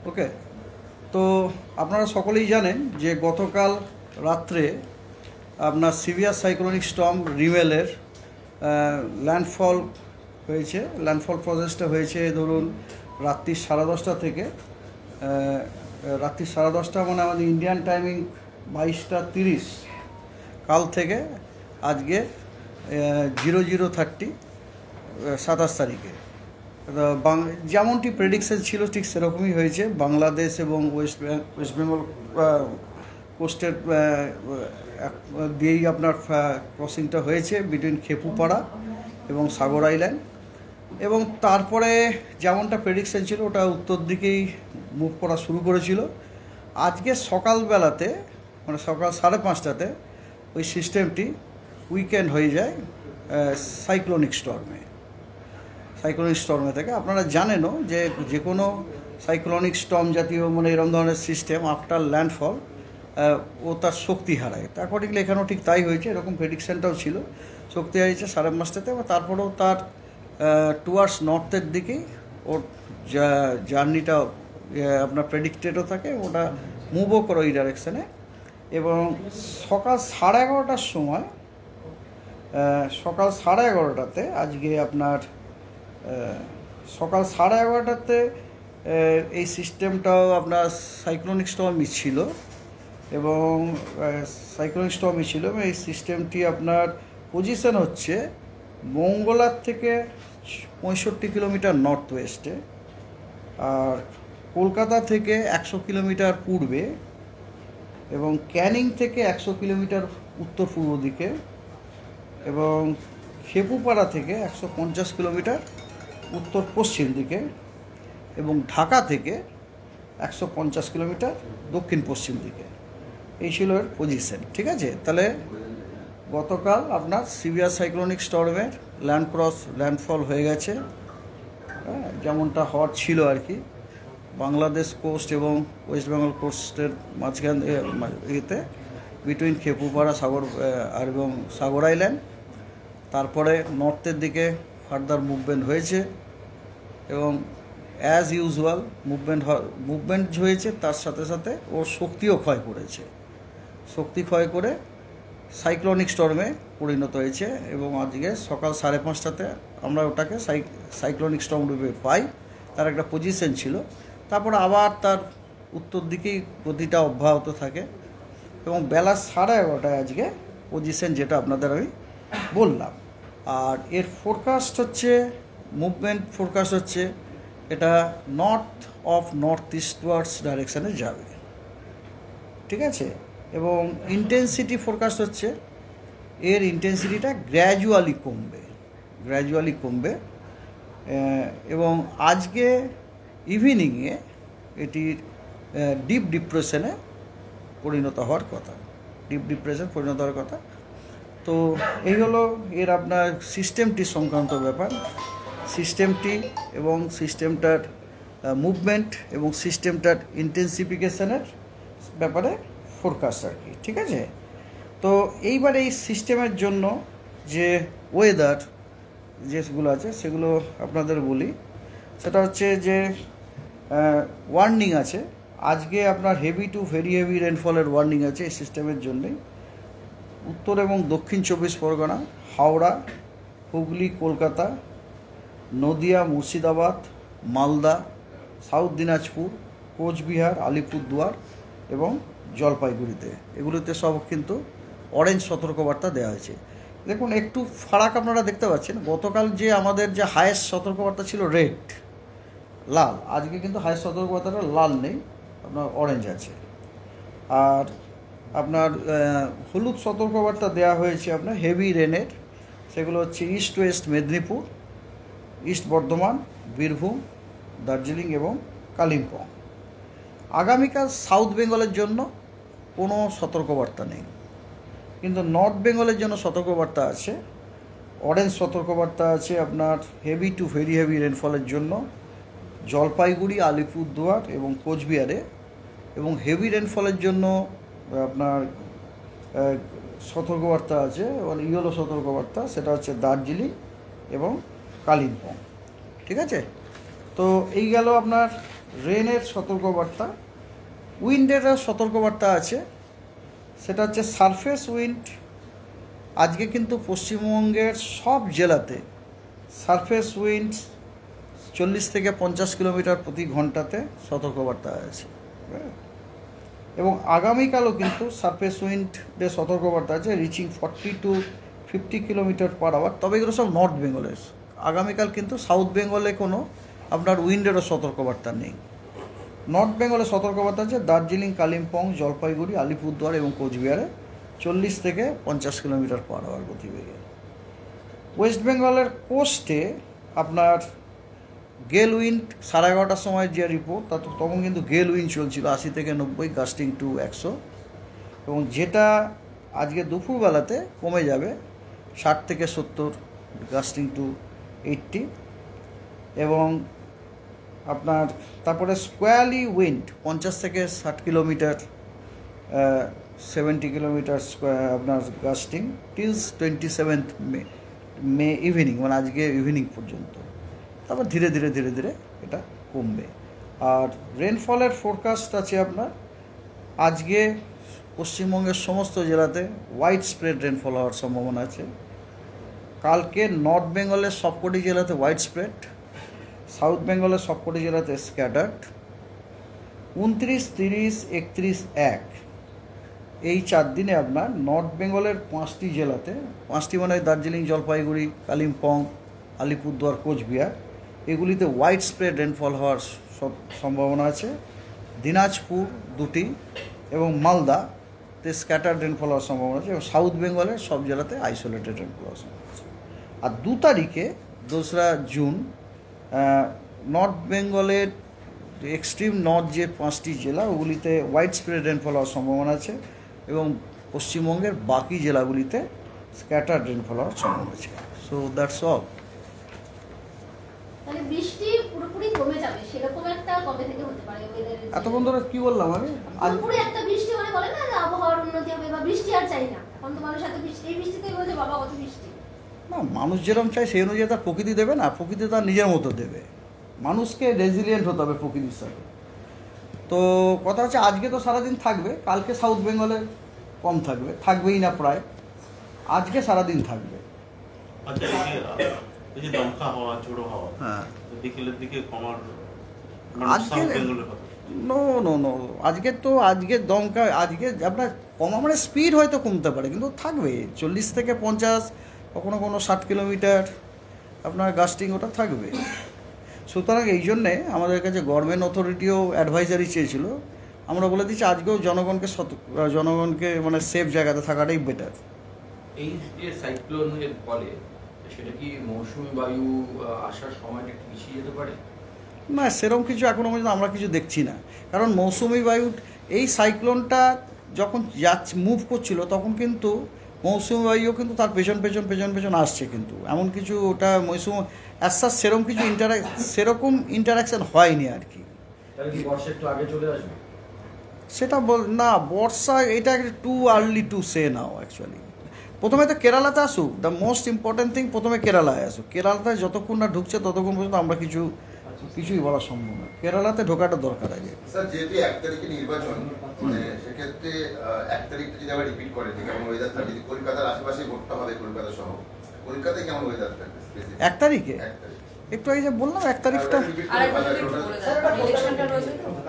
ওকে, তো আপনারা সকলেই জানেন যে গতকাল রাত্রে আপনার সিভিয়ার সাইক্লোনিক স্টর্ম রিমেলের ল্যান্ডফল হয়েছে। ল্যান্ডফল প্রসেসটা হয়েছে ধরুন রাত্রি 10:30 থেকে রাত্রি 10:30 মানে আমাদের ইন্ডিয়ান টাইমিং 22:30 কাল থেকে আজকে 00:30 27 তারিখে যেমনটি প্রেডিকশন ছিল ঠিক সেরকমই হয়েছে। বাংলাদেশ এবং ওয়েস্ট বেঙ্গল কোস্টের দিয়েই আপনার ক্রসিংটা হয়েছে বিটুইন খেপুপাড়া এবং সাগর আইল্যান্ড, এবং তারপরে যেমনটা প্রেডিকশন ছিল ওটা উত্তর দিকেই মুভ করা শুরু করেছিল। আজকে সকালবেলাতে মানে সকাল 5:30টাতে ওই সিস্টেমটি উইকেন্ড হয়ে যায় সাইক্লোনিক স্টর্মে থেকে। আপনারা জানেনও যে কোনো সাইক্লোনিক স্টর্ম জাতীয় মানে এরকম ধরনের সিস্টেম আফটার ল্যান্ডফল ও তার শক্তি হারায়। অ্যাকর্ডিংলি এখানেও ঠিক তাই হয়েছে, এরকম প্রেডিকশানটাও ছিল, শক্তি হারিয়েছে 5:30টাতে। এবং তারপরেও তার টুয়ার্ডস নর্থের দিকেই ওর জার্নিটা আপনার প্রেডিক্টেডও থাকে, ওটা মুভও করে ওই ডাইরেকশানে। এবং সকাল 11:30টার সময় সকাল 11:30টাতে আজকে আপনার সকাল 11:30টাতে এই সিস্টেমটাও আপনার সাইক্লোনিক স্টর্মই ছিল এবং এই সিস্টেমটি আপনার পজিশন হচ্ছে মঙ্গলার থেকে 65 কিলোমিটার নর্থ ওয়েস্টে, আর কলকাতা থেকে 100 কিলোমিটার পূর্বে, এবং ক্যানিং থেকে 100 কিলোমিটার উত্তর পূর্ব দিকে, এবং খেপুপাড়া থেকে 150 কিলোমিটার উত্তর পশ্চিম দিকে, এবং ঢাকা থেকে 150 কিলোমিটার দক্ষিণ পশ্চিম দিকে। এই ছিল এর পজিশন। ঠিক আছে, তাহলে গতকাল আপনার সিভিয়ার সাইক্লোনিক স্টর্মের ল্যান্ডফল হয়ে গেছে, হ্যাঁ, যেমনটা হট ছিল আর কি বাংলাদেশ কোস্ট এবং ওয়েস্ট বেঙ্গল কোস্টের মাঝখান ইয়েতে বিটুইন খেপুপাড়া এবং সাগর আইল্যান্ড। তারপরে নর্থের দিকে ফার্দার মুভমেন্ট হয়েছে এবং অ্যাজ ইউজুয়াল মুভমেন্ট হয়েছে, তার সাথে সাথে ওর শক্তিও ক্ষয় করেছে। শক্তি ক্ষয় করে সাইক্লোনিক স্টর্মে পরিণত হয়েছে এবং আজকে সকাল 5:30টাতে আমরা ওটাকে সাইক্লোনিক স্টর্ম রূপে পাই। তার একটা পজিশন ছিল, তারপর আবার তার উত্তর দিকেই গতিটা অব্যাহত থাকে এবং বেলা 11:30টায় আজকে পজিশন যেটা আপনাদের আমি বললাম। আর এর ফোরকাস্ট হচ্ছে মুভমেন্ট ফোরকাস্ট হচ্ছে এটা নর্থ ইস্টওয়ার্ডস ডাইরেকশানে যাবে। ঠিক আছে, এবং ইন্টেন্সিটি ফোরকাস্ট হচ্ছে এর ইন্টেন্সিটিটা গ্র্যাজুয়ালি কমবে এবং আজকে ইভিনিংয়ে এটির ডিপ ডিপ্রেশনে পরিণত হওয়ার কথা। তো এই হলো এর আপনার সিস্টেমটি সংক্রান্ত ব্যাপার, সিস্টেমটি এবং সিস্টেমটার মুভমেন্ট এবং সিস্টেমটার ইন্টেন্সিফিকেশনের ব্যাপারে ফোরকাস্ট আর কি। ঠিক আছে, তো এইবার এই সিস্টেমের জন্য যে ওয়েদার যেগুলো আছে সেগুলো আপনাদের বলি। সেটা হচ্ছে যে ওয়ার্নিং আছে আজকে আপনার হেভি টু ভেরি হেভি রেনফলের ওয়ার্নিং আছে এই সিস্টেমের জন্যেই। উত্তর এবং দক্ষিণ 24 পরগনা, হাওড়া, হুগলি, কলকাতা, নদিয়া, মুর্শিদাবাদ, মালদা, সাউথ দিনাজপুর, কোচবিহার, আলিপুরদুয়ার এবং জলপাইগুড়িতে, এগুলোতে সব কিন্তু অরেঞ্জ সতর্কবার্তা দেওয়া হয়েছে। দেখুন একটু ফারাক আপনারা দেখতে পাচ্ছেন, গতকাল যে আমাদের যে হায়েস্ট সতর্কবার্তা ছিল লাল, আজকে কিন্তু হায়েস্ট সতর্কবার্তাটা লাল নেই, আপনার অরেঞ্জ আছে। আর আপনার হলুদ সতর্কবার্তা দেওয়া হয়েছে আপনার হেভি রেনের, সেগুলো হচ্ছে east West Medinipur, east Bardhaman, Birbhum, Darjeeling এবং কালিম্পং। আগামীকাল সাউথ বেঙ্গলের জন্য কোনো সতর্কবার্তা নেই, কিন্তু নর্থ বেঙ্গলের জন্য সতর্কবার্তা আছে। অরেঞ্জ সতর্কবার্তা আছে আপনার হেভি টু ভেরি হেভি রেনফলের জন্য জলপাইগুড়ি, আলিপুরদুয়ার এবং কোচবিহারে, এবং হেভি রেনফলের জন্য আপনার সতর্কবার্তা আছে মানে ইয়েলো সতর্কবার্তা, সেটা হচ্ছে দার্জিলিং এবং কালিম্পং। ঠিক আছে, তো এই গেল আপনার রেনের সতর্কবার্তা, উইন্ডেরও সতর্কবার্তা আছে। সেটা হচ্ছে সারফেস উইন্ড। আজকে কিন্তু পশ্চিমবঙ্গের সব জেলাতে সারফেস উইন্ড 40 থেকে 50 কিলোমিটার প্রতি ঘন্টাতে সতর্কবার্তা আছে। এবং আগামীকালও কিন্তু সারফেস উইন্ডের সতর্কবার্তা আছে, reaching 40 to 50 kilometre per hour. তবে এগুলো সব নর্থ বেঙ্গলের। আগামীকাল কিন্তু সাউথ বেঙ্গলে কোনো আপনার উইন্ডেরও সতর্কবার্তা নেই। নর্থ বেঙ্গলের সতর্কবার্তা আছে দার্জিলিং, কালিম্পং, জলপাইগুড়ি, আলিপুরদুয়ার এবং কোচবিহারে 40 থেকে 50 কিলোমিটার পার আওয়ার গতিবেগে। ওয়েস্ট বেঙ্গলের কোস্টে আপনার গেল উইন্ড 11:30টার সময় যে রিপোর্ট, তখন কিন্তু গেল উইন্ড চলছিল 80 থেকে 90, গাস্টিং টু 100, এবং যেটা আজকে দুপুরবেলাতে কমে যাবে 60 থেকে 70, গাস্টিং টু 80। এবং আপনার তারপরে স্কোয়ারলি উইন্ড 50 থেকে 60 কিলোমিটার, 70 কিলোমিটার আপনার গাস্টিং টিলস 27 মে ইভিনিং, মানে আজকে ইভিনিং পর্যন্ত। তারপর ধীরে ধীরে ধীরে ধীরে এটা কমবে। আর রেনফলের ফোরকাস্ট আছে আপনার আজকে পশ্চিমবঙ্গের সমস্ত জেলাতে ওয়াইড স্প্রেড রেনফল হওয়ার সম্ভাবনা আছে। কালকে নর্থ বেঙ্গলের সবকটি জেলাতে ওয়াইড স্প্রেড, সাউথ বেঙ্গলের সবকটি জেলাতে স্ক্যাটার্ড। 29, 30, 31, 1 এই 4 দিনে আপনার নর্থ বেঙ্গলের 5টি জেলাতে, 5টি মানে দার্জিলিং, জলপাইগুড়ি, কালিম্পং, আলিপুরদুয়ার, কোচবিহার, এগুলিতে ওয়াইড স্প্রেড রেনফল হওয়ার সম্ভাবনা আছে। দিনাজপুর 2টি এবং মালদাতে স্ক্যাটার্ড রেনফল হওয়ার সম্ভাবনা আছে। এবং সাউথ বেঙ্গলের সব জেলাতে আইসোলেটেড রেনফল হওয়ার সম্ভাবনা আছে। আর 2 তারিখে 2রা জুন নর্থ বেঙ্গলের এক্সট্রিম নর্থ যে 5টি জেলা, ওগুলিতে ওয়াইড স্প্রেড রেনফল হওয়ার সম্ভাবনা আছে। এবং পশ্চিমবঙ্গের বাকি জেলাগুলিতে স্ক্যাটার্ড রেনফল হওয়ার সম্ভাবনা আছে। So that's all. মানে বৃষ্টি পুরোপুরি কমে যাবে সেরকম একটা কবে থেকে হতে পারে ওয়েদারের? এতক্ষণ ধরে কি বললাম আমি? পুরোপুরি একটা বৃষ্টি মানে বলে না যে আবহাওয়ার উন্নতি হবে বা বৃষ্টি আর চাই না। এখন তো মানুষ এত বৃষ্টি, এই বৃষ্টিতেই বলছে বাবা কত বৃষ্টি। না, মানুষ যেরকম চায় সেই অনুযায়ী তার প্রকৃতি দেবে না, প্রকৃতি তার নিজের মতো দেবে। মানুষকে রেজিলিয়েন্ট হতে হবে প্রকৃতির সাথে। তো কথা হচ্ছে আজকে তো সারাদিন থাকবে, কালকে সাউথ বেঙ্গলে কম থাকবে, থাকবেই না প্রায়। আজকে সারাদিন থাকবে। আচ্ছা, এই যে দমকা হাওয়া, ঝোড়ো হাওয়া, হ্যাঁ, বিকেলের দিকে কমার আজকে নো নো নো আজকে দমকা আজকে আপনার কমা মানে স্পিড হয়তো কমতে পারে, কিন্তু থাকবে 40 থেকে 50, কখনো কোনো 60 কিলোমিটার আপনার গাস্টিং ওটা থাকবে। সুতরাং এই জন্যে আমাদের কাছে গভর্নমেন্ট অথরিটিও অ্যাডভাইজারি চেয়েছিল। আমরা বলে দিচ্ছি আজকেও জনগণকে মানে সেফ জায়গাতে থাকাটাই বেটার। এই যে সাইক্লোনের ফলে সেটা কি মৌসুমী বায়ু আসার সময়টা একটু পিছিয়ে যেতে পারে? না, সেরকম কিছু এখনও পর্যন্ত আমরা কিছু দেখছি না। কারণ মৌসুমি বায়ু, এই সাইক্লোনটা যখন মুভ করছিল তখন কিন্তু মৌসুমি বায়ুও কিন্তু তার পেছন পেছন আসছে, কিন্তু এমন কিছু ওটা মৌসুম অ্যাসার সেরকম ইন্টারাকশান হয়নি আর কি। তাহলে কি বর্ষা একটু আগে চলে আসবে? সেটা না, বর্ষা এটা too early to say now actually. প্রথমে তো কেরালাতে আসুক, দ্য মোস্ট ইম্পর্টেন্ট থিং প্রথমে কেরালায় আসুক। কেরালাতে যতক্ষণ না ঢুকছে ততক্ষণ পর্যন্ত আমরা কিছুই বলা সম্ভব না। কেরালাতে ঢোকাটা দরকার আগে। স্যার, যেহেতু 1 তারিখে নির্বাচন, সেক্ষেত্রে 1 তারিখটা যদি আবার রিপিট করে কেমন ওয়েদার থাকবে? যদি কলকাতার আশেপাশে ভোটটা হবে, কলকাতা সহ, কলকাতায় কেমন ওয়েদার থাকবে? 1 তারিখে একটু আগে যে বললাম 1 তারিখটা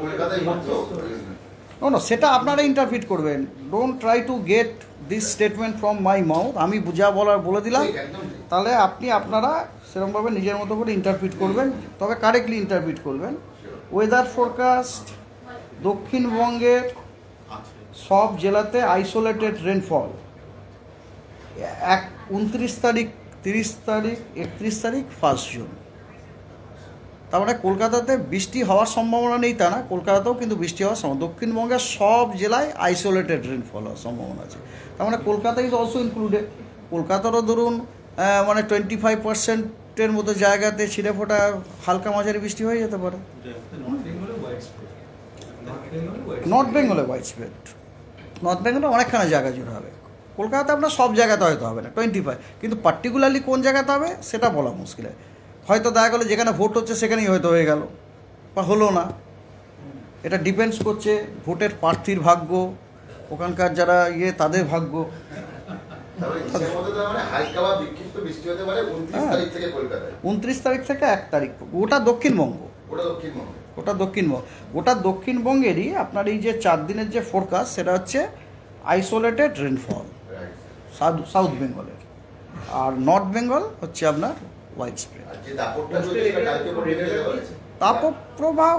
কলকাতায় ভোট তো নো, সেটা আপনারা ইন্টারপ্রিট করবেন। Don't try to get this statement from my mouth. আমি যা বলার বলে দিলাম, তাহলে আপনারা সেরকমভাবে নিজের মতো করে ইন্টারপ্রিট করবেন, তবে কারেক্টলি ইন্টারপ্রিট করবেন। ওয়েদার ফোরকাস্ট দক্ষিণবঙ্গের সব জেলাতে আইসোলেটেড রেনফল 29 তারিখ, 30 তারিখ, 31 তারিখ, 1 জুন। তার মানে কলকাতাতে বৃষ্টি হওয়ার সম্ভাবনা নেই তা না, কলকাতাতেও কিন্তু বৃষ্টি হওয়ার সম্ভাবনা। দক্ষিণবঙ্গের সব জেলায় আইসোলেটেড রেনফল হওয়ার সম্ভাবনা আছে। তার মানে কলকাতা ইজ অলসো ইনক্লুডেড। কলকাতারও ধরুন মানে 25%-এর মতো জায়গাতে ছিঁড়ে ফোটা হালকা মাঝারি বৃষ্টি হয়ে যেতে পারে। নর্থ বেঙ্গলে ওয়াইড স্প্রেড, নর্থ বেঙ্গলে অনেকখানি জায়গা জুড়ে হবে। কলকাতাতে আপনার সব জায়গাতে হয়তো হবে না 25, কিন্তু পার্টিকুলারলি কোন জায়গাতে হবে সেটা বলা মুশকিল। হয়তো দেখা গেলো যেখানে ভোট হচ্ছে সেখানেই হয়তো হয়ে গেল বা হলো না, এটা ডিপেন্ডস করছে ভোটের প্রার্থীর ভাগ্য, ওখানকার যারা তাদের ভাগ্য। তারপরে হিসেব মতো তার মানে হালকা বা বিক্ষিপ্ত বৃষ্টি হতে পারে 29 তারিখ থেকে কলকাতায়। 29 তারিখ থেকে 1 তারিখ গোটা দক্ষিণবঙ্গ। ওটা দক্ষিণবঙ্গ। গোটা দক্ষিণবঙ্গেরই আপনার এই যে 4 দিনের যে ফোরকাস্ট সেটা হচ্ছে আইসোলেটেড রেনফল রাইট। সাউথ বেঙ্গলের, আর নর্থ বেঙ্গল হচ্ছে আপনার ওয়াইড স্প্রেড। আর যে দাপটটা চলছে সেটা কালকে পর্যন্ত যেতে পারে। তাপপ্রবাহ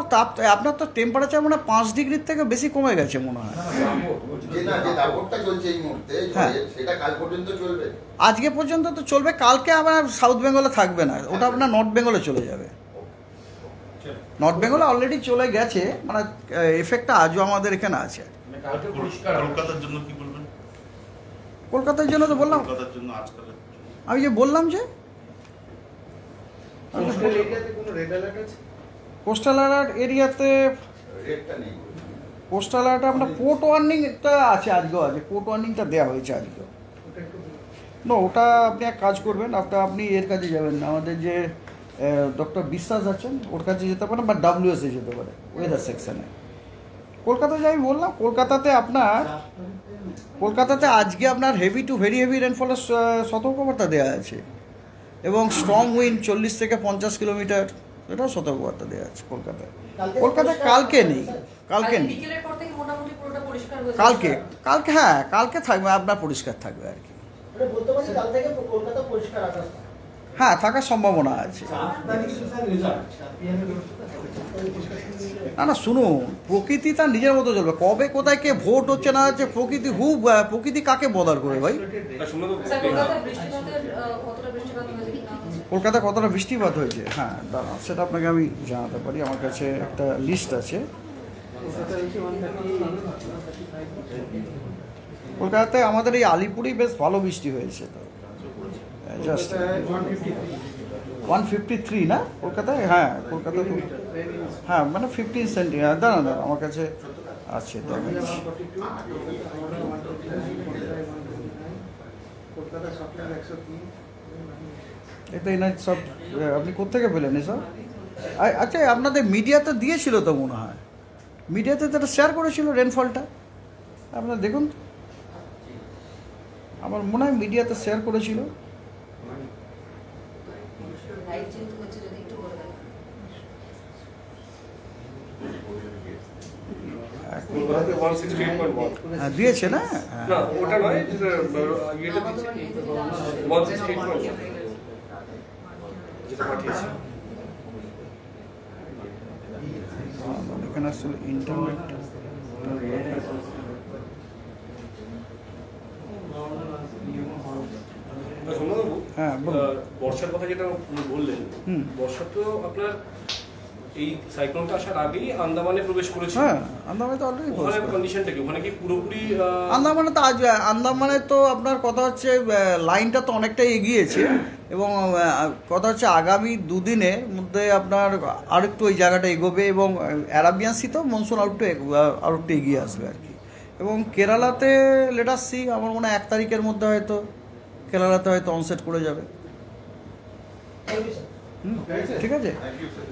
আপনার তো টেম্পারেচার মনে হয় 5 ডিগ্রির থেকে বেশি কমে গেছে মনে হয়। যে দাপটটা চলছে এই মুহূর্তে ঝড়ের, সেটা কাল পর্যন্ত চলবে। আজকে পর্যন্ত তো চলবে, কালকে আবার সাউথ বেঙ্গলে থাকবে না, ওটা আপনার নর্থ বেঙ্গলে চলে যাবে। নর্থ বেঙ্গলে অলরেডি চলে গেছে, মানে এফেক্টটা আজও আমাদের এখানে আছে। কালকে পরিষ্কার কলকাতার জন্য কি বলবেন? কলকাতার জন্য তো বললাম, কলকাতার জন্য আজকালের আমি যে বললাম যে কোস্টাল অ্যালার্ট এরিয়াতে, রেটটা নেই। কোস্টাল অ্যালার্টে আপনার পোর্ট ওয়ার্নিংটা আছে, আজকেও আছে, পোর্ট ওয়ার্নিংটা দেওয়া হয়েছে আজকেও। না, ওটা আপনি এক কাজ করবেন, আপনি এর কাছে যাবেন, আমাদের যে ডক্টর বিশ্বাস আছেন ওর কাছে যেতে পারেন, বা ডাব্লিউএসএ যেতে পারে ওয়েদার সেকশনে। কলকাতায় যে আমি বললাম, কলকাতাতে আজকে আপনার হেভি টু ভেরি হেভি রেনফলের সতর্কবার্তা দেওয়া আছে, এবং স্ট্রং উইন্ড 40 থেকে 50 কিলোমিটার, এটাও সতর্কবার্তা দেওয়া আছে কলকাতায়। কলকাতায় কালকে নেই, বিকেলের পর থেকে মোটামুটি পুরোটা পরিষ্কার হয়ে কালকে হ্যাঁ, কালকে থাকবে আপনার, পরিষ্কার থাকবে আর কি। মানে বলতে পারছি কাল থেকে কলকাতা পরিষ্কার আকাশ। হ্যাঁ, থাকার সম্ভাবনা আছে। না শুনুন, প্রকৃতি তার নিজের মতো চলবে, কবে কোথায় কে ভোট হচ্ছে না হচ্ছে, প্রকৃতি কাকে বদার করে ভাই? স্যার, কলকাতায় বৃষ্টিপাতের কতটা বৃষ্টিপাত হয়েছে কি না হয়েছে? কলকাতায় কতটা বৃষ্টিপাত হয়েছে, হ্যাঁ দাঁড়ান সেটা আপনাকে আমি জানাতে পারি, আমার কাছে একটা লিস্ট আছে। কলকাতায় আমাদের এই আলিপুরেই বেশ ভালো বৃষ্টি হয়েছে, তো জাস্ট 153 না কলকাতায়, হ্যাঁ কলকাতায়, হ্যাঁ মানে 15 সেন্টিমিটার। দাঁড়ান আমার কাছে আছে, দেখাচ্ছি। এটা এনার সব আপনি কোত্থেকে পেলেন এসব? আচ্ছা, আপনাদের মিডিয়াতে দিয়েছিল তো মনে হয়, মিডিয়াতে তো শেয়ার করেছিল রেনফলটা, আপনারা দেখুন, আমার মনে হয় মিডিয়াতে শেয়ার করেছিল। লাইভ যেহেতু হচ্ছে, যদি একটু বলে দেন। হ্যাঁ দিয়েছে না, না ওটা নয়, ইয়েটা দিচ্ছে 168 যেটা পাঠিয়েছে। এখানে আসলে ইন্টারনেট সোমবাবু, হ্যাঁ বলুন। বর্ষার কথা যেটা বললেন, বর্ষা তো আপনার এই সাইক্লোনটা আসার আগেই আন্দামানে প্রবেশ করেছে। হ্যাঁ, আন্দামানে তো অলরেডি ওখানে কন্ডিশনটা কি? ওখানে কি পুরোপুরি আন্দামানে তো আপনার কথা হচ্ছে লাইনটা তো অনেকটাই এগিয়েছে, এবং কথা হচ্ছে আগামী দুদিনের মধ্যে আপনার আরেকটু ওই জায়গাটা এগোবে, এবং অ্যারাবিয়ান সি তো মনসুন আরেকটু এগিয়ে আসবে আর কি। এবং কেরালাতে লেটাস সি, আমার মনে হয় 1 তারিখের মধ্যে হয়তো কেরালাতে হয়তো অনসেট করে যাবে। ঠিক আছে। Thank you sir.